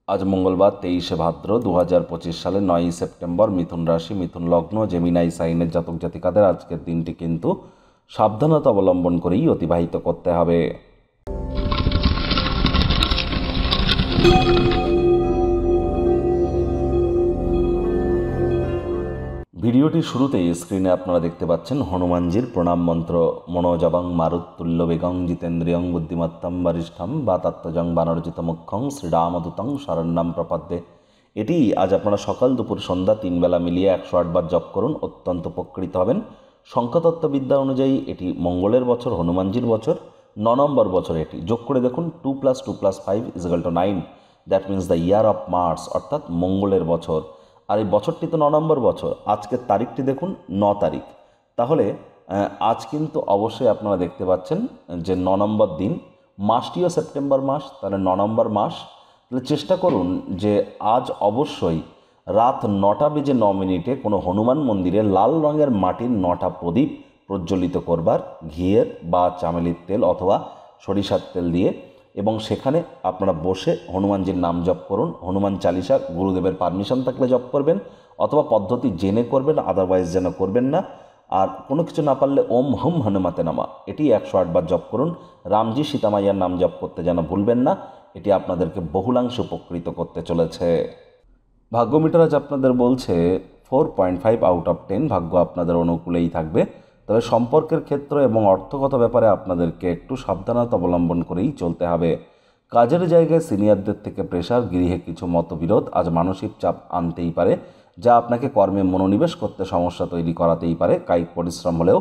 আজ মঙ্গলবার 23শে ভাদ্র 2025 সালের 9ই সেপ্টেম্বর। মিথুন রাশি, মিথুন লগ্ন, জেমিনাই সাইনের জাতক জাতিকাদের আজকের দিনটি কিন্তু সাবধানতা অবলম্বন করেই অতিবাহিত করতে হবে। ভিডিওটির শুরুতেই স্ক্রিনে আপনারা দেখতে পাচ্ছেন হনুমানজির প্রণাম মন্ত্র। মনোজবং মারুত্তুল্য বেগং জিতেন্দ্রিয়ং বুদ্ধিমত্তম বরিষ্ঠম বাতাত্মজং বানরজিত মুখ্যং শ্রীরামদূতং শরণ্যম প্রপদ্যে। এটি আজ আপনারা সকাল দুপুর সন্ধ্যা 3 বেলা মিলিয়ে 108 বার জপ করুন, অত্যন্ত উপকৃত হবেন। সংখ্যাতত্ত্ববিদ্যা অনুযায়ী এটি মঙ্গলের বছর, হনুমানজির বছর, 9 নম্বর বছর। এটি যোগ করে দেখুন, 2 + 2 + 5 = 9। That means the year of Mars, অর্থাৎ মঙ্গলের বছর। আর এই বছরটি তো 9 নম্বর বছর। আজকের তারিখটি দেখুন, 9 তারিখ। তাহলে আজ কিন্তু অবশ্যই আপনারা দেখতে পাচ্ছেন যে 9 নম্বর দিন। মাসটিও সেপ্টেম্বর মাস, তাহলে 9 নম্বর মাস। তাহলে চেষ্টা করুন যে আজ অবশ্যই রাত 9:09 কোনো হনুমান মন্দিরে লাল রঙের মাটির 9টা প্রদীপ প্রজ্বলিত করবার, ঘিয়ের বা চামেলির তেল অথবা সরিষার তেল দিয়ে, এবং সেখানে আপনারা বসে হনুমানজির নাম জপ করুন। হনুমান চালিসা গুরুদেবের পারমিশন থাকলে জপ করবেন, অথবা পদ্ধতি জেনে করবেন, আদারওয়াইজ যেন করবেন না। আর কোনো কিছু না পারলে ওম হুম হনুমাতে নামা, এটি 108 বার জপ করুন। রামজি সীতামাইয়ার নাম জপ করতে যেন ভুলবেন না। এটি আপনাদেরকে বহুলাংশে উপকৃত করতে চলেছে। ভাগ্যমিটার আজ আপনাদের বলছে 4.5 আউট অফ 10। ভাগ্য আপনাদের অনুকূলেই থাকবে। তবে সম্পর্কের ক্ষেত্র এবং অর্থগত ব্যাপারে আপনাদেরকে একটু সাবধানতা অবলম্বন করেই চলতে হবে। কাজের জায়গায় সিনিয়রদের থেকে প্রেশার, গৃহে কিছু মতবিরোধ আজ মানসিক চাপ আনতেই পারে, যা আপনাকে কর্মে মনোনিবেশ করতে সমস্যা তৈরি করাতেই পারে। কায়িক পরিশ্রম হলেও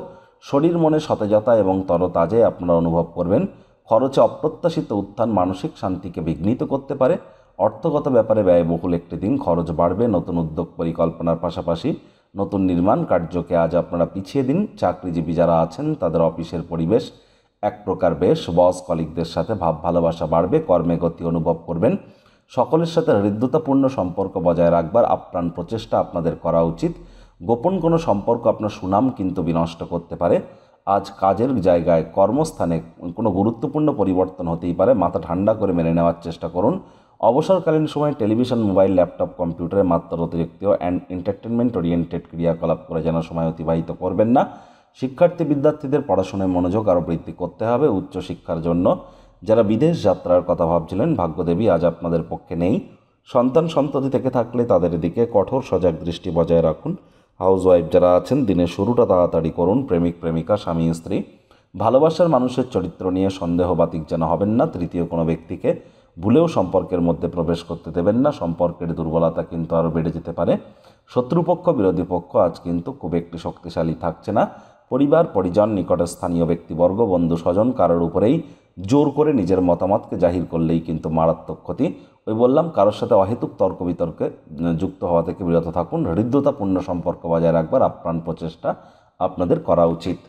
শরীর মনে সতেজতা এবং তরতাজাই আপনারা অনুভব করবেন। খরচে অপ্রত্যাশিত উত্থান মানসিক শান্তিকে বিঘ্নিত করতে পারে। অর্থগত ব্যাপারে ব্যয়বহুল একটি দিন, খরচ বাড়বে। নতুন উদ্যোগ পরিকল্পনার পাশাপাশি নতুন নির্মাণ কার্যকে আজ আপনারা পিছিয়ে দিন। চাকরিজীবী যারা আছেন তাদের অফিসের পরিবেশ এক প্রকার বেশ। বস কলিগদের সাথে ভাব ভালোবাসা বাড়বে, কর্মে গতি অনুভব করবেন। সকলের সাথে হৃদ্যতাপূর্ণ সম্পর্ক বজায় রাখবার আপ্রাণ প্রচেষ্টা আপনাদের করা উচিত। গোপন কোনো সম্পর্ক আপনার সুনাম কিন্তু বিনষ্ট করতে পারে। আজ কাজের জায়গায়, কর্মস্থানে কোনো গুরুত্বপূর্ণ পরিবর্তন হতেই পারে। মাথা ঠান্ডা করে মেনে নেওয়ার চেষ্টা করুন। অবসরকালীন সময় টেলিভিশন, মোবাইল, ল্যাপটপ, কম্পিউটারে মাত্র অতিরিক্ত অ্যান্ড এন্টারটেনমেন্ট ওরিয়েন্টেড ক্রিয়াকলাপ করে যেন সময় অতিবাহিত করবেন না। শিক্ষার্থী বিদ্যার্থীদের পড়াশোনায় মনোযোগ আরও বৃদ্ধি করতে হবে উচ্চশিক্ষার জন্য। যারা বিদেশ যাত্রার কথা ভাবছিলেন, ভাগ্যদেবী আজ আপনাদের পক্ষে নেই। সন্তান সন্ততি থেকে থাকলে তাদের দিকে কঠোর সজাগ দৃষ্টি বজায় রাখুন। হাউসওয়াইফ যারা আছেন, দিনের শুরুটা তাড়াতাড়ি করুন। প্রেমিক প্রেমিকা, স্বামী স্ত্রী, ভালোবাসার মানুষের চরিত্র নিয়ে সন্দেহবাতিক যেন হবেন না। তৃতীয় কোনো ব্যক্তিকে ভুলেও সম্পর্কের মধ্যে প্রবেশ করতে দেবেন না। সম্পর্কের দুর্বলতা কিন্তু আরও বেড়ে যেতে পারে। শত্রুপক্ষ, বিরোধী পক্ষ আজ কিন্তু খুব একটি শক্তিশালী থাকছে না। পরিবার, পরিজন, নিকটের স্থানীয় ব্যক্তিবর্গ, বন্ধু স্বজন কারোর উপরেই জোর করে নিজের মতামতকে জাহির করলেই কিন্তু মারাত্মক ক্ষতি। ওই বললাম, কারোর সাথে অহেতুক তর্ক বিতর্কে যুক্ত হওয়া থেকে বিরত থাকুন। হৃদ্যতাপূর্ণ সম্পর্ক বজায় রাখবার আপ্রাণ প্রচেষ্টা আপনাদের করা উচিত।